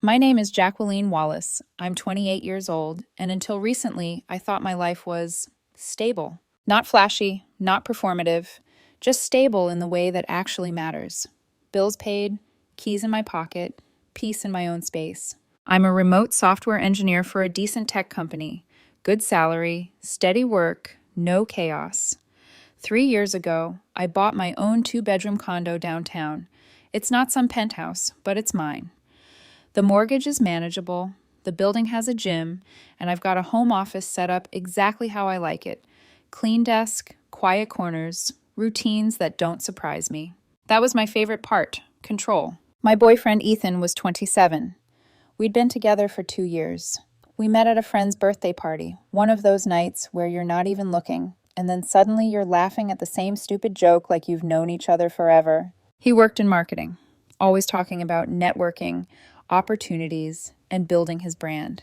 My name is Jacqueline Wallace. I'm 28 years old, and until recently, I thought my life was stable. Not flashy, not performative, just stable in the way that actually matters. Bills paid, keys in my pocket, peace in my own space. I'm a remote software engineer for a decent tech company. Good salary, steady work, no chaos. 3 years ago, I bought my own two-bedroom condo downtown. It's not some penthouse, but it's mine. The mortgage is manageable, the building has a gym, and I've got a home office set up exactly how I like it. Clean desk, quiet corners, routines that don't surprise me. That was my favorite part, control. My boyfriend Ethan was 27. We'd been together for 2 years. We met at a friend's birthday party, one of those nights where you're not even looking, and then suddenly you're laughing at the same stupid joke like you've known each other forever. He worked in marketing, always talking about networking, opportunities, and building his brand.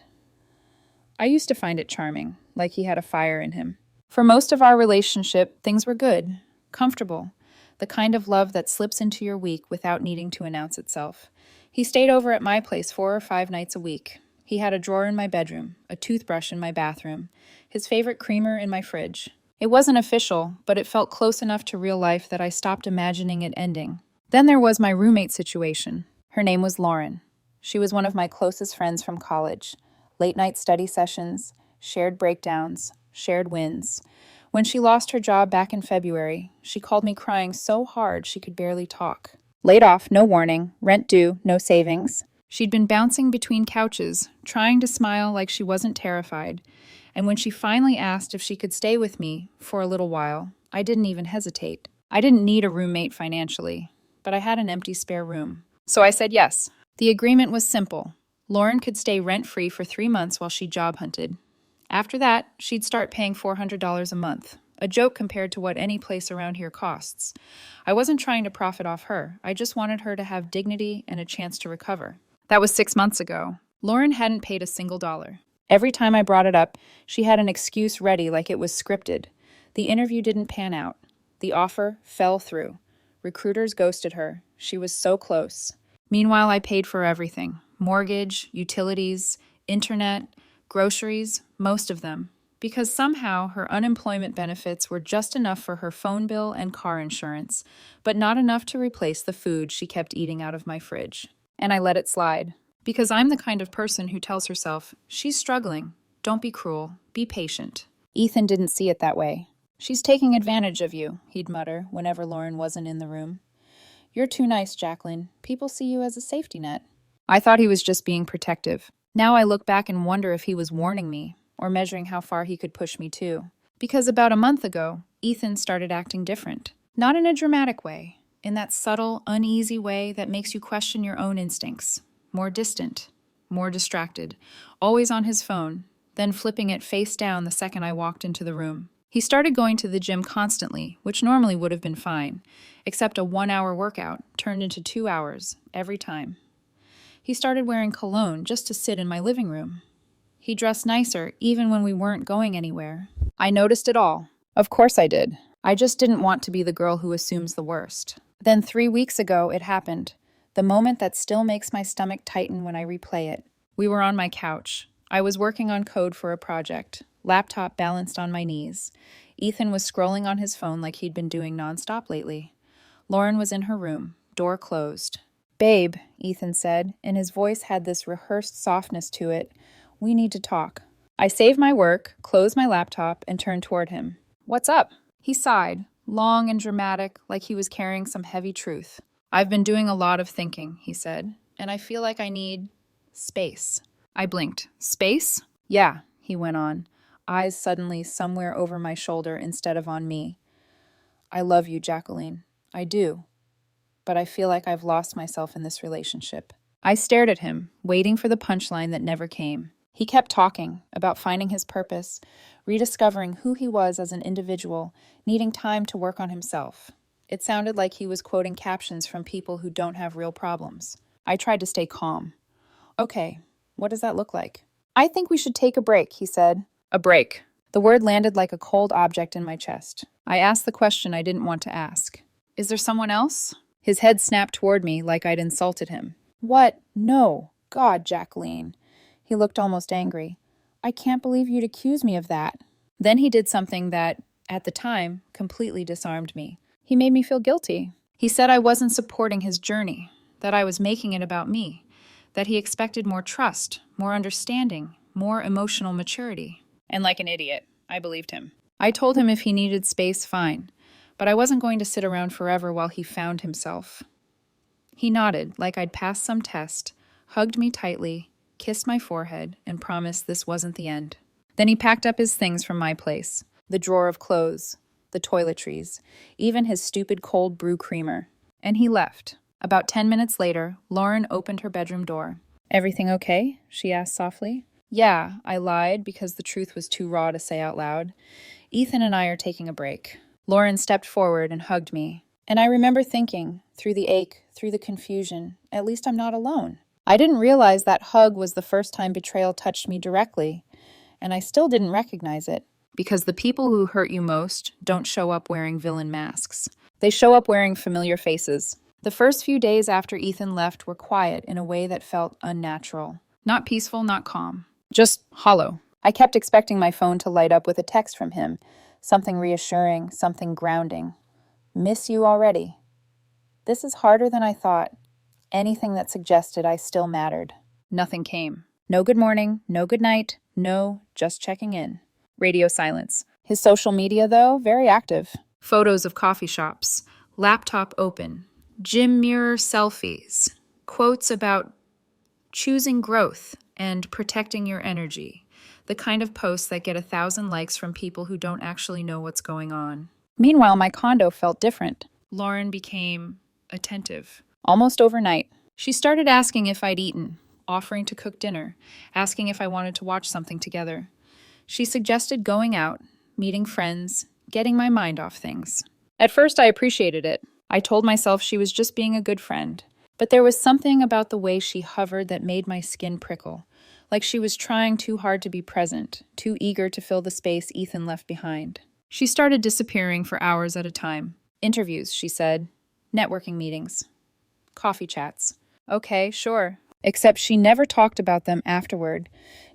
I used to find it charming, like he had a fire in him. For most of our relationship, things were good, comfortable, the kind of love that slips into your week without needing to announce itself. He stayed over at my place 4 or 5 nights a week. He had a drawer in my bedroom, a toothbrush in my bathroom, his favorite creamer in my fridge. It wasn't official, but it felt close enough to real life that I stopped imagining it ending. Then there was my roommate situation. Her name was Lauren. She was one of my closest friends from college. Late night study sessions, shared breakdowns, shared wins. When she lost her job back in February, she called me crying so hard she could barely talk. Laid off, no warning, rent due, no savings. She'd been bouncing between couches, trying to smile like she wasn't terrified. And when she finally asked if she could stay with me for a little while, I didn't even hesitate. I didn't need a roommate financially, but I had an empty spare room. So I said yes. The agreement was simple. Lauren could stay rent-free for 3 months while she job hunted. After that, she'd start paying $400 a month, a joke compared to what any place around here costs. I wasn't trying to profit off her. I just wanted her to have dignity and a chance to recover. That was 6 months ago. Lauren hadn't paid a single dollar. Every time I brought it up, she had an excuse ready like it was scripted. The interview didn't pan out. The offer fell through. Recruiters ghosted her. She was so close. Meanwhile, I paid for everything. Mortgage, utilities, internet, groceries, most of them. Because somehow her unemployment benefits were just enough for her phone bill and car insurance, but not enough to replace the food she kept eating out of my fridge. And I let it slide. Because I'm the kind of person who tells herself, she's struggling. Don't be cruel. Be patient. Ethan didn't see it that way. She's taking advantage of you, he'd mutter whenever Lauren wasn't in the room. You're too nice, Jacqueline. People see you as a safety net. I thought he was just being protective. Now I look back and wonder if he was warning me, or measuring how far he could push me too. Because about a month ago, Ethan started acting different. Not in a dramatic way, in that subtle, uneasy way that makes you question your own instincts. More distant, more distracted, always on his phone, then flipping it face down the second I walked into the room. He started going to the gym constantly, which normally would have been fine, except a 1-hour workout turned into 2 hours every time. He started wearing cologne just to sit in my living room. He dressed nicer even when we weren't going anywhere. I noticed it all. Of course I did. I just didn't want to be the girl who assumes the worst. Then 3 weeks ago, it happened. The moment that still makes my stomach tighten when I replay it. We were on my couch. I was working on code for a project, laptop balanced on my knees. Ethan was scrolling on his phone like he'd been doing nonstop lately. Lauren was in her room, door closed. Babe, Ethan said, and his voice had this rehearsed softness to it. We need to talk. I saved my work, closed my laptop, and turned toward him. What's up? He sighed, long and dramatic, like he was carrying some heavy truth. I've been doing a lot of thinking, he said, and I feel like I need space. I blinked. Space? Yeah, he went on, eyes suddenly somewhere over my shoulder instead of on me. I love you, Jacqueline. I do. But I feel like I've lost myself in this relationship. I stared at him, waiting for the punchline that never came. He kept talking about finding his purpose, rediscovering who he was as an individual, needing time to work on himself. It sounded like he was quoting captions from people who don't have real problems. I tried to stay calm. Okay, what does that look like? I think we should take a break, he said. A break. The word landed like a cold object in my chest. I asked the question I didn't want to ask. Is there someone else? His head snapped toward me like I'd insulted him. What? No. God, Jacqueline." He looked almost angry. "I can't believe you'd accuse me of that." Then he did something that, at the time, completely disarmed me. He made me feel guilty. He said I wasn't supporting his journey, that I was making it about me, that he expected more trust, more understanding, more emotional maturity. And like an idiot, I believed him. I told him if he needed space, fine, but I wasn't going to sit around forever while he found himself. He nodded like I'd passed some test, hugged me tightly, kissed my forehead, and promised this wasn't the end. Then he packed up his things from my place, the drawer of clothes, the toiletries, even his stupid cold brew creamer. And he left. About 10 minutes later, Lauren opened her bedroom door. "Everything okay?" she asked softly. "Yeah," I lied because the truth was too raw to say out loud. "Ethan and I are taking a break." Lauren stepped forward and hugged me. And I remember thinking, through the ache, through the confusion, at least I'm not alone. I didn't realize that hug was the first time betrayal touched me directly, and I still didn't recognize it. Because the people who hurt you most don't show up wearing villain masks. They show up wearing familiar faces. The first few days after Ethan left were quiet in a way that felt unnatural. Not peaceful, not calm. Just hollow. I kept expecting my phone to light up with a text from him. Something reassuring, something grounding. "Miss you already." This is harder than I thought. Anything that suggested I still mattered. Nothing came. No good morning, no good night, no just checking in. Radio silence. His social media, though, very active. Photos of coffee shops, laptop open, gym mirror selfies, quotes about choosing growth and protecting your energy, the kind of posts that get 1,000 likes from people who don't actually know what's going on. Meanwhile, my condo felt different. Lauren became attentive. Almost overnight. She started asking if I'd eaten, offering to cook dinner, asking if I wanted to watch something together. She suggested going out, meeting friends, getting my mind off things. At first, I appreciated it. I told myself she was just being a good friend. But there was something about the way she hovered that made my skin prickle, like she was trying too hard to be present, too eager to fill the space Ethan left behind. She started disappearing for hours at a time. Interviews, she said. Networking meetings. Coffee chats. Okay, sure. Except she never talked about them afterward,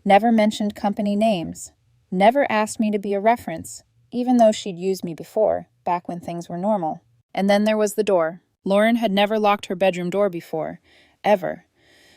never mentioned company names, never asked me to be a reference, even though she'd used me before, back when things were normal. And then there was the door. Lauren had never locked her bedroom door before, ever.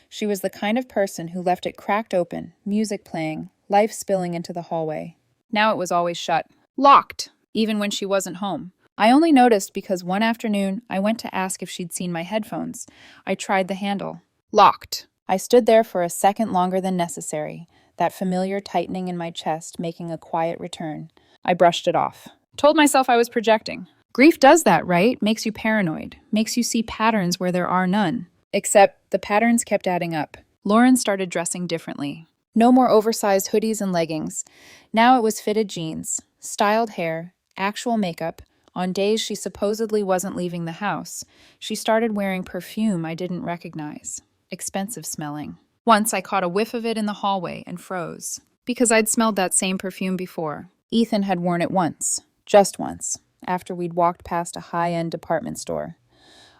She was the kind of person who left it cracked open, music playing, life spilling into the hallway. Now it was always shut. Locked, even when she wasn't home. I only noticed because one afternoon I went to ask if she'd seen my headphones. I tried the handle. Locked. I stood there for a second longer than necessary, that familiar tightening in my chest making a quiet return. I brushed it off. Told myself I was projecting. Grief does that, right? Makes you paranoid. Makes you see patterns where there are none. Except the patterns kept adding up. Lauren started dressing differently. No more oversized hoodies and leggings. Now it was fitted jeans, styled hair, actual makeup. On days she supposedly wasn't leaving the house, she started wearing perfume I didn't recognize. Expensive smelling. Once I caught a whiff of it in the hallway and froze. Because I'd smelled that same perfume before. Ethan had worn it once. Just once. After we'd walked past a high-end department store.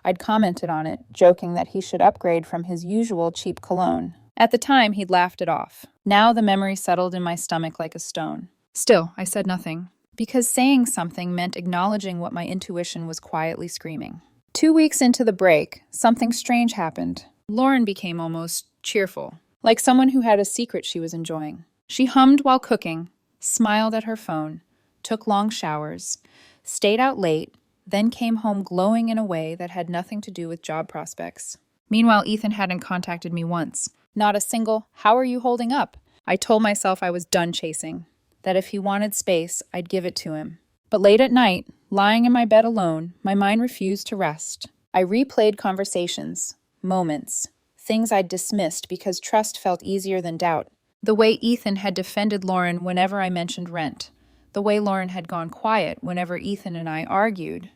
I'd commented on it, joking that he should upgrade from his usual cheap cologne. At the time, he'd laughed it off. Now the memory settled in my stomach like a stone. Still, I said nothing. Because saying something meant acknowledging what my intuition was quietly screaming. 2 weeks into the break, something strange happened. Lauren became almost cheerful, like someone who had a secret she was enjoying. She hummed while cooking, smiled at her phone, took long showers, stayed out late, then came home glowing in a way that had nothing to do with job prospects. Meanwhile, Ethan hadn't contacted me once. Not a single, "How are you holding up?" I told myself I was done chasing, that if he wanted space, I'd give it to him. But late at night, lying in my bed alone, my mind refused to rest. I replayed conversations, moments, things I'd dismissed because trust felt easier than doubt. The way Ethan had defended Lauren whenever I mentioned rent. The way Lauren had gone quiet whenever Ethan and I argued.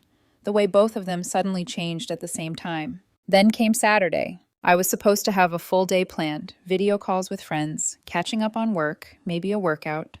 The way both of them suddenly changed at the same time. Then came Saturday. I was supposed to have a full day planned, video calls with friends, catching up on work, maybe a workout.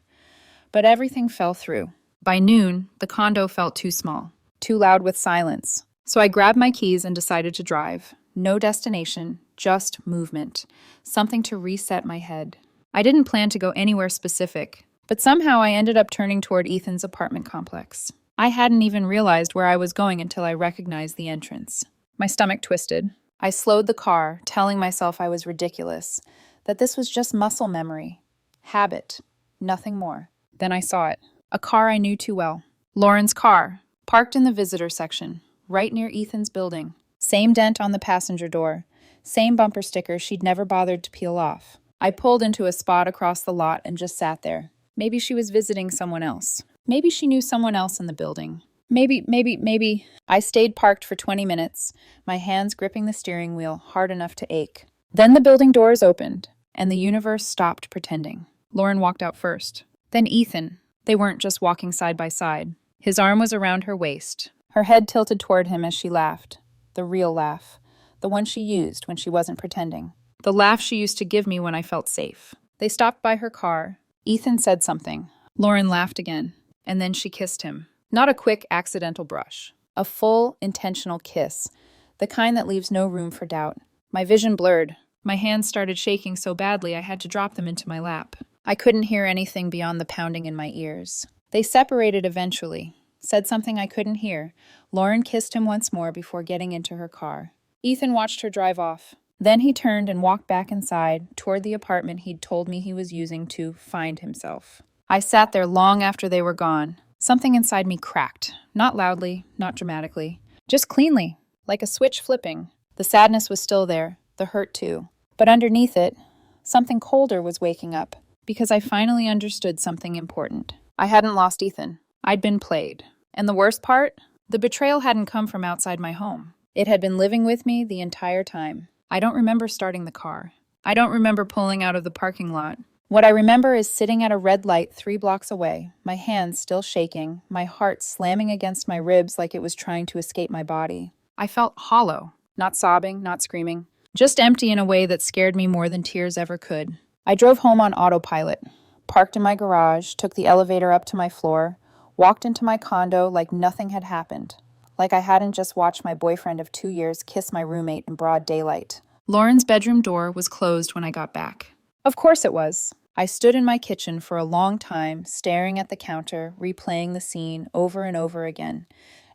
But everything fell through. By noon, the condo felt too small, too loud with silence. So I grabbed my keys and decided to drive. No destination, just movement, something to reset my head. I didn't plan to go anywhere specific, but somehow I ended up turning toward Ethan's apartment complex. I hadn't even realized where I was going until I recognized the entrance. My stomach twisted. I slowed the car, telling myself I was ridiculous, that this was just muscle memory, habit, nothing more. Then I saw it. A car I knew too well. Lauren's car, parked in the visitor section, right near Ethan's building. Same dent on the passenger door, same bumper sticker she'd never bothered to peel off. I pulled into a spot across the lot and just sat there. Maybe she was visiting someone else. Maybe she knew someone else in the building. Maybe. I stayed parked for 20 minutes, my hands gripping the steering wheel hard enough to ache. Then the building doors opened, and the universe stopped pretending. Lauren walked out first. Then Ethan. They weren't just walking side by side. His arm was around her waist, her head tilted toward him as she laughed. The real laugh. The one she used when she wasn't pretending. The laugh she used to give me when I felt safe. They stopped by her car. Ethan said something. Lauren laughed again, and then she kissed him. Not a quick, accidental brush. A full, intentional kiss. The kind that leaves no room for doubt. My vision blurred. My hands started shaking so badly I had to drop them into my lap. I couldn't hear anything beyond the pounding in my ears. They separated eventually. Said something I couldn't hear. Lauren kissed him once more before getting into her car. Ethan watched her drive off. Then he turned and walked back inside, toward the apartment he'd told me he was using to find himself. I sat there long after they were gone. Something inside me cracked. Not loudly, not dramatically. Just cleanly, like a switch flipping. The sadness was still there, the hurt too. But underneath it, something colder was waking up, because I finally understood something important. I hadn't lost Ethan. I'd been played. And the worst part? The betrayal hadn't come from outside my home. It had been living with me the entire time. I don't remember starting the car. I don't remember pulling out of the parking lot. What I remember is sitting at a red light 3 blocks away, my hands still shaking, my heart slamming against my ribs like it was trying to escape my body. I felt hollow, not sobbing, not screaming, just empty in a way that scared me more than tears ever could. I drove home on autopilot, parked in my garage, took the elevator up to my floor, walked into my condo like nothing had happened, like I hadn't just watched my boyfriend of 2 years kiss my roommate in broad daylight. Lauren's bedroom door was closed when I got back. Of course it was. I stood in my kitchen for a long time, staring at the counter, replaying the scene over and over again.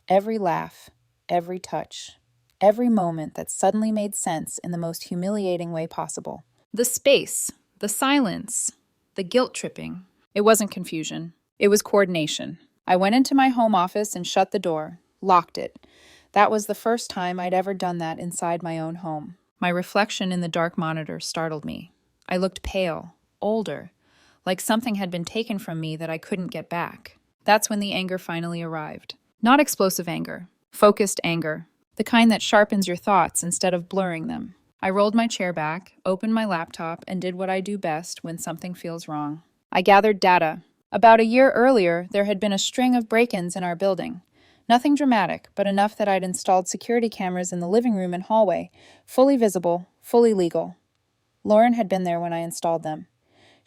Every laugh, every touch, every moment that suddenly made sense in the most humiliating way possible. The space, the silence, the guilt tripping. It wasn't confusion. It was coordination. I went into my home office and shut the door, locked it. That was the first time I'd ever done that inside my own home. My reflection in the dark monitor startled me. I looked pale. Older, like something had been taken from me that I couldn't get back. That's when the anger finally arrived. Not explosive anger, focused anger, the kind that sharpens your thoughts instead of blurring them. I rolled my chair back, opened my laptop, and did what I do best when something feels wrong. I gathered data. About a year earlier, there had been a string of break-ins in our building. Nothing dramatic, but enough that I'd installed security cameras in the living room and hallway, fully visible, fully legal. Lauren had been there when I installed them.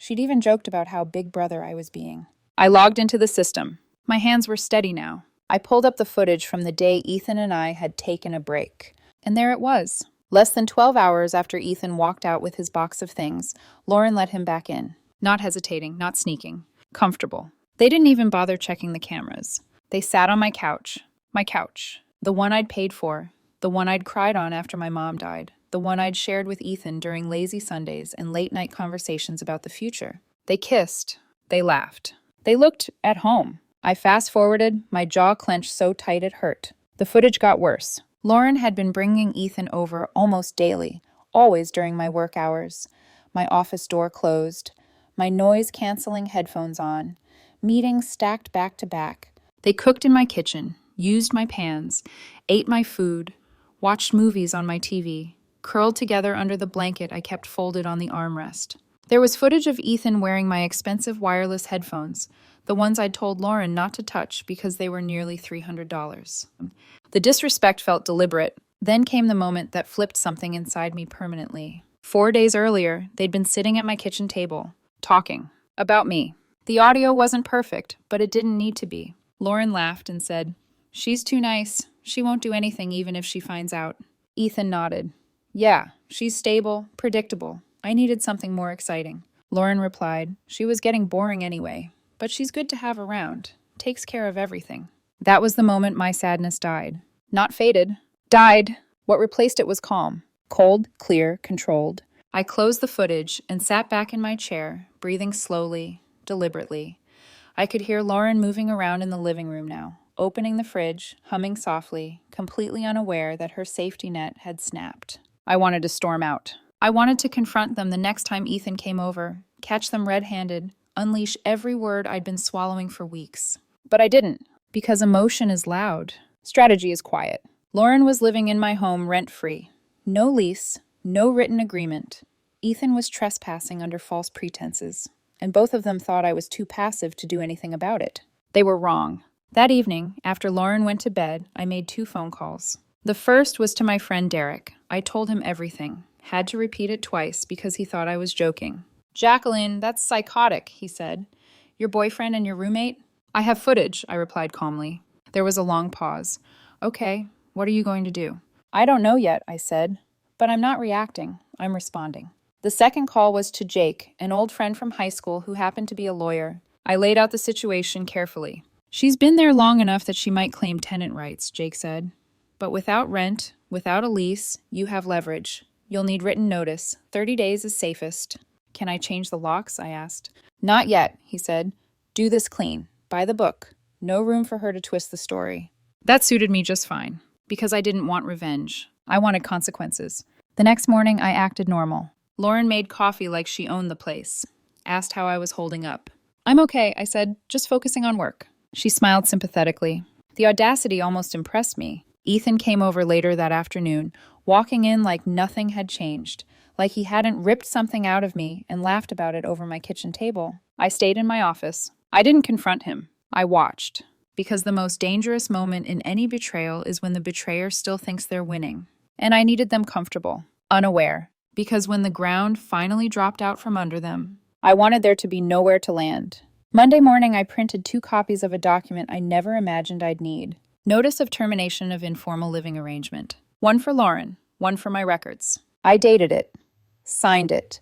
She'd even joked about how big brother I was being. I logged into the system. My hands were steady now. I pulled up the footage from the day Ethan and I had taken a break. And there it was. Less than 12 hours after Ethan walked out with his box of things, Lauren let him back in. Not hesitating, not sneaking. Comfortable. They didn't even bother checking the cameras. They sat on my couch. My couch. The one I'd paid for. The one I'd cried on after my mom died. The one I'd shared with Ethan during lazy Sundays and late-night conversations about the future. They kissed. They laughed. They looked at home. I fast-forwarded, my jaw clenched so tight it hurt. The footage got worse. Lauren had been bringing Ethan over almost daily, always during my work hours. My office door closed, my noise-canceling headphones on, meetings stacked back to back. They cooked in my kitchen, used my pans, ate my food, watched movies on my TV, curled together under the blanket I kept folded on the armrest. There was footage of Ethan wearing my expensive wireless headphones, the ones I'd told Lauren not to touch because they were nearly $300. The disrespect felt deliberate. Then came the moment that flipped something inside me permanently. 4 days earlier, they'd been sitting at my kitchen table, talking about me. The audio wasn't perfect, but it didn't need to be. Lauren laughed and said, "She's too nice. She won't do anything even if she finds out." Ethan nodded. Yeah, she's stable, predictable. I needed something more exciting. Lauren replied, she was getting boring anyway, but she's good to have around. Takes care of everything. That was the moment my sadness died. Not faded. Died. What replaced it was calm. Cold, clear, controlled. I closed the footage and sat back in my chair, breathing slowly, deliberately. I could hear Lauren moving around in the living room now, opening the fridge, humming softly, completely unaware that her safety net had snapped. I wanted to storm out. I wanted to confront them the next time Ethan came over, catch them red-handed, unleash every word I'd been swallowing for weeks. But I didn't, because emotion is loud. Strategy is quiet. Lauren was living in my home rent-free. No lease, no written agreement. Ethan was trespassing under false pretenses, and both of them thought I was too passive to do anything about it. They were wrong. That evening, after Lauren went to bed, I made 2 phone calls. The first was to my friend Derek. I told him everything. Had to repeat it twice because he thought I was joking. Jacqueline, that's psychotic, he said. Your boyfriend and your roommate? I have footage, I replied calmly. There was a long pause. Okay, what are you going to do? I don't know yet, I said. But I'm not reacting. I'm responding. The second call was to Jake, an old friend from high school who happened to be a lawyer. I laid out the situation carefully. She's been there long enough that she might claim tenant rights, Jake said. But without rent, without a lease, you have leverage. You'll need written notice. 30 days is safest. Can I change the locks? I asked. Not yet, he said. Do this clean. By the book. No room for her to twist the story. That suited me just fine, because I didn't want revenge. I wanted consequences. The next morning, I acted normal. Lauren made coffee like she owned the place. Asked how I was holding up. I'm okay, I said, just focusing on work. She smiled sympathetically. The audacity almost impressed me. Ethan came over later that afternoon, walking in like nothing had changed, like he hadn't ripped something out of me and laughed about it over my kitchen table. I stayed in my office. I didn't confront him. I watched. Because the most dangerous moment in any betrayal is when the betrayer still thinks they're winning. And I needed them comfortable, unaware, because when the ground finally dropped out from under them, I wanted there to be nowhere to land. Monday morning, I printed 2 copies of a document I never imagined I'd need. Notice of termination of informal living arrangement. One for Lauren, one for my records. I dated it, signed it.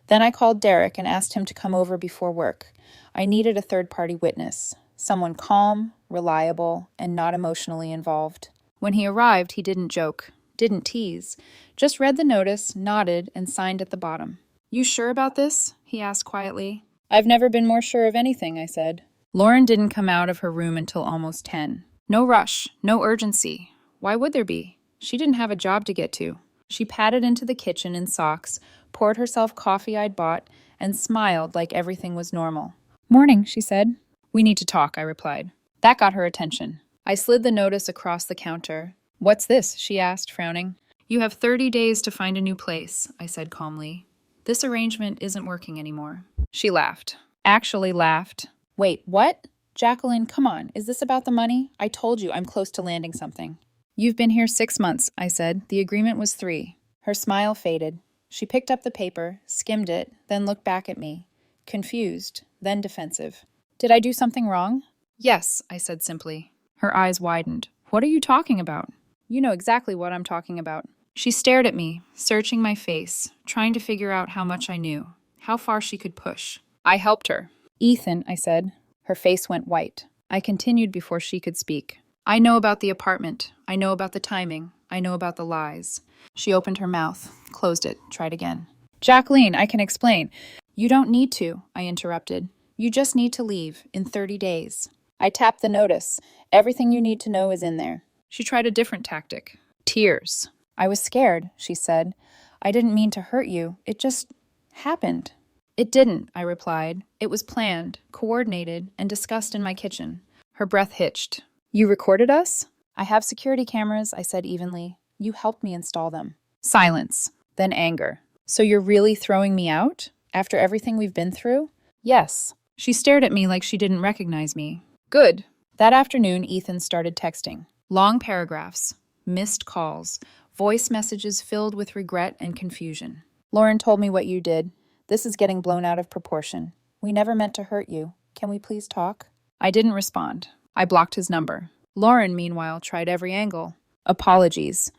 Then I called Derek and asked him to come over before work. I needed a third-party witness, someone calm, reliable, and not emotionally involved. When he arrived, he didn't joke, didn't tease, just read the notice, nodded, and signed at the bottom. You sure about this? He asked quietly. I've never been more sure of anything, I said. Lauren didn't come out of her room until almost 10. No rush, no urgency. Why would there be? She didn't have a job to get to. She padded into the kitchen in socks, poured herself coffee I'd bought, and smiled like everything was normal. Morning, she said. We need to talk, I replied. That got her attention. I slid the notice across the counter. What's this? She asked, frowning. You have 30 days to find a new place, I said calmly. This arrangement isn't working anymore. She laughed. Actually laughed. Wait, what? Jacqueline, come on. Is this about the money? I told you I'm close to landing something. You've been here 6 months, I said. The agreement was 3. Her smile faded. She picked up the paper, skimmed it, then looked back at me. Confused, then defensive. Did I do something wrong? Yes, I said simply. Her eyes widened. What are you talking about? You know exactly what I'm talking about. She stared at me, searching my face, trying to figure out how much I knew, how far she could push. I helped her. Ethan, I said. Her face went white. I continued before she could speak. I know about the apartment. I know about the timing. I know about the lies. She opened her mouth, closed it, tried again. Jacqueline, I can explain. You don't need to, I interrupted. You just need to leave in 30 days. I tapped the notice. Everything you need to know is in there. She tried a different tactic. Tears. I was scared, she said. I didn't mean to hurt you. It just happened. It didn't, I replied. It was planned, coordinated, and discussed in my kitchen. Her breath hitched. You recorded us? I have security cameras, I said evenly. You helped me install them. Silence, then anger. So you're really throwing me out? After everything we've been through? Yes. She stared at me like she didn't recognize me. Good. That afternoon, Ethan started texting. Long paragraphs, missed calls, voice messages filled with regret and confusion. Lauren told me what you did. This is getting blown out of proportion. We never meant to hurt you. Can we please talk? I didn't respond. I blocked his number. Lauren, meanwhile, tried every angle. Apologies.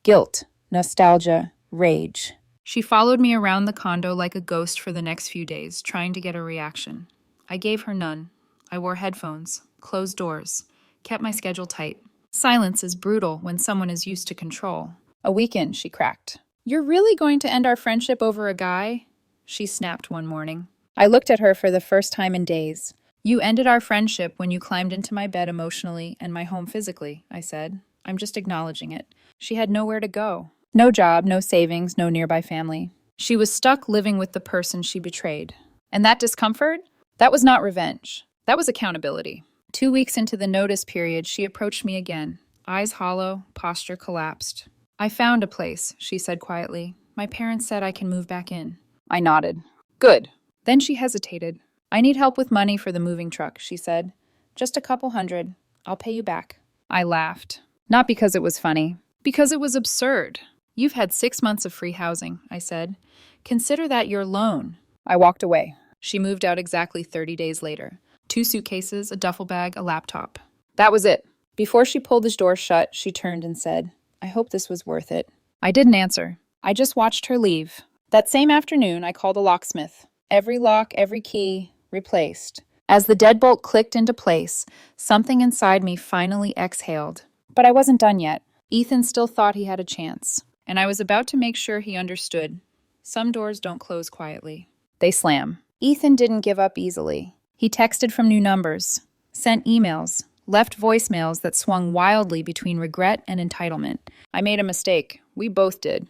Guilt. Nostalgia. rage. She followed me around the condo like a ghost for the next few days, trying to get a reaction. I gave her none. I wore headphones, closed doors, kept my schedule tight. Silence is brutal when someone is used to control. A week in, she cracked. "You're really going to end our friendship over a guy?" She snapped one morning. I looked at her for the first time in days. "You ended our friendship when you climbed into my bed emotionally and my home physically," I said. "I'm just acknowledging it." She had nowhere to go. No job, no savings, no nearby family. She was stuck living with the person she betrayed. And that discomfort? That was not revenge. That was accountability. 2 weeks into the notice period, she approached me again. Eyes hollow, posture collapsed. "I found a place," she said quietly. "My parents said I can move back in." I nodded. "Good." Then she hesitated. "I need help with money for the moving truck," she said. "Just a couple hundred. I'll pay you back." I laughed. Not because it was funny. Because it was absurd. "You've had 6 months of free housing," I said. "Consider that your loan." I walked away. She moved out exactly 30 days later. 2 suitcases, a duffel bag, a laptop. That was it. Before she pulled the door shut, she turned and said, "I hope this was worth it." I didn't answer. I just watched her leave. That same afternoon, I called a locksmith. Every lock, every key, replaced. As the deadbolt clicked into place, something inside me finally exhaled. But I wasn't done yet. Ethan still thought he had a chance, and I was about to make sure he understood. Some doors don't close quietly. They slam. Ethan didn't give up easily. He texted from new numbers, sent emails, left voicemails that swung wildly between regret and entitlement. "I made a mistake. We both did.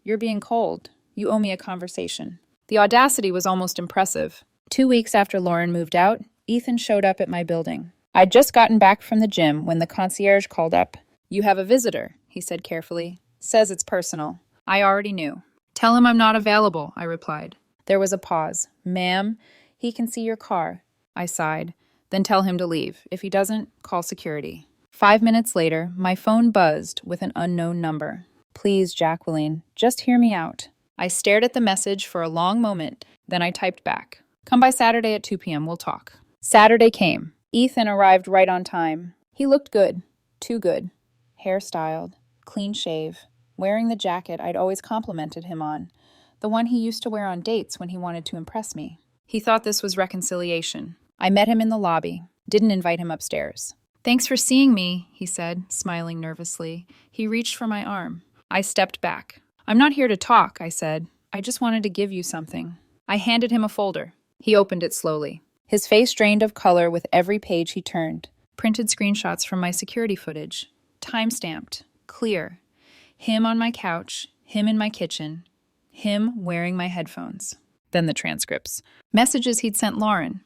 You're being cold. You owe me a conversation." The audacity was almost impressive. 2 weeks after Lauren moved out, Ethan showed up at my building. I'd just gotten back from the gym when the concierge called up. "You have a visitor," he said carefully. "Says it's personal." I already knew. "Tell him I'm not available," I replied. There was a pause. "Ma'am, he can see your car." I sighed. "Then tell him to leave. If he doesn't, call security." 5 minutes later, my phone buzzed with an unknown number. "Please, Jacqueline, just hear me out." I stared at the message for a long moment, then I typed back. "Come by Saturday at 2 p.m. We'll talk." Saturday came. Ethan arrived right on time. He looked good. Too good. Hair styled, clean shave, wearing the jacket I'd always complimented him on, the one he used to wear on dates when he wanted to impress me. He thought this was reconciliation. I met him in the lobby, didn't invite him upstairs. "Thanks for seeing me," he said, smiling nervously. He reached for my arm. I stepped back. "I'm not here to talk," I said. "I just wanted to give you something." I handed him a folder. He opened it slowly. His face drained of color with every page he turned. Printed screenshots from my security footage. Time-stamped. Clear. Him on my couch. Him in my kitchen. Him wearing my headphones. Then the transcripts. Messages he'd sent Lauren.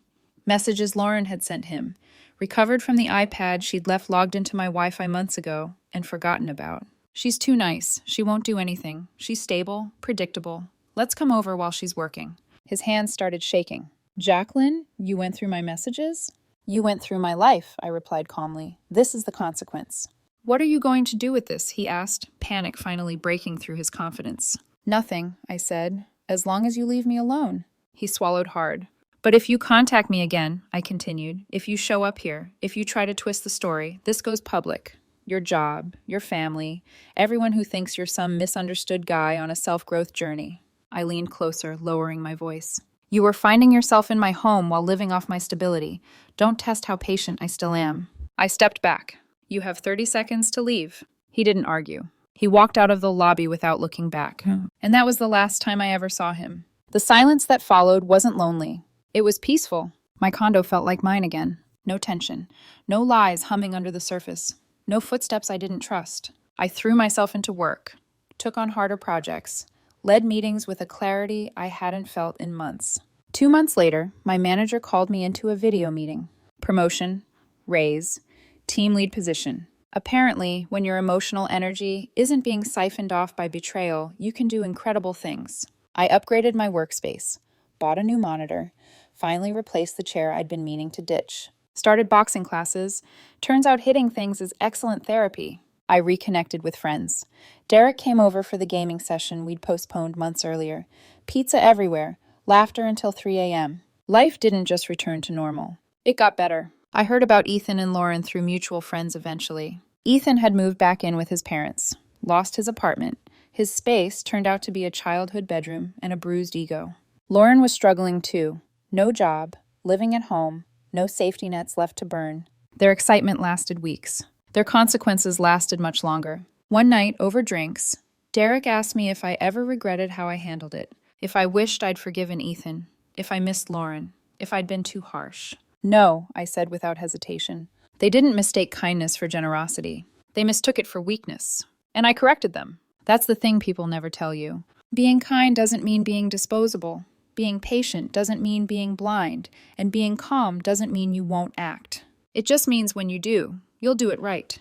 Messages Lauren had sent him. Recovered from the iPad she'd left logged into my Wi-Fi months ago and forgotten about. "She's too nice. She won't do anything. She's stable, predictable. Let's come over while she's working." His hands started shaking. "Jacqueline, you went through my messages?" "You went through my life," I replied calmly. "This is the consequence." "What are you going to do with this?" he asked, panic finally breaking through his confidence. "Nothing," I said, "as long as you leave me alone." He swallowed hard. "But if you contact me again," I continued, "if you show up here, if you try to twist the story, this goes public. Your job, your family, everyone who thinks you're some misunderstood guy on a self-growth journey." I leaned closer, lowering my voice. "You were finding yourself in my home while living off my stability. Don't test how patient I still am." I stepped back. "You have 30 seconds to leave." He didn't argue. He walked out of the lobby without looking back. And that was the last time I ever saw him. The silence that followed wasn't lonely. It was peaceful. My condo felt like mine again. No tension. No lies humming under the surface. No footsteps I didn't trust. I threw myself into work, took on harder projects, led meetings with a clarity I hadn't felt in months. 2 months later, my manager called me into a video meeting. Promotion, raise, team lead position. Apparently, when your emotional energy isn't being siphoned off by betrayal, you can do incredible things. I upgraded my workspace, bought a new monitor, finally replaced the chair I'd been meaning to ditch. Started boxing classes. Turns out hitting things is excellent therapy. I reconnected with friends. Derek came over for the gaming session we'd postponed months earlier. Pizza everywhere. Laughter until 3 a.m. Life didn't just return to normal. It got better. I heard about Ethan and Lauren through mutual friends eventually. Ethan had moved back in with his parents, lost his apartment, His space turned out to be a childhood bedroom and a bruised ego. Lauren was struggling too. No job, living at home, no safety nets left to burn. Their excitement lasted weeks. Their consequences lasted much longer. One night, over drinks, Derek asked me if I ever regretted how I handled it, if I wished I'd forgiven Ethan, if I missed Lauren, if I'd been too harsh. No, I said without hesitation. They didn't mistake kindness for generosity. They mistook it for weakness. And I corrected them. That's the thing people never tell you. Being kind doesn't mean being disposable. Being patient doesn't mean being blind. And being calm doesn't mean you won't act. It just means when you do, you'll do it right.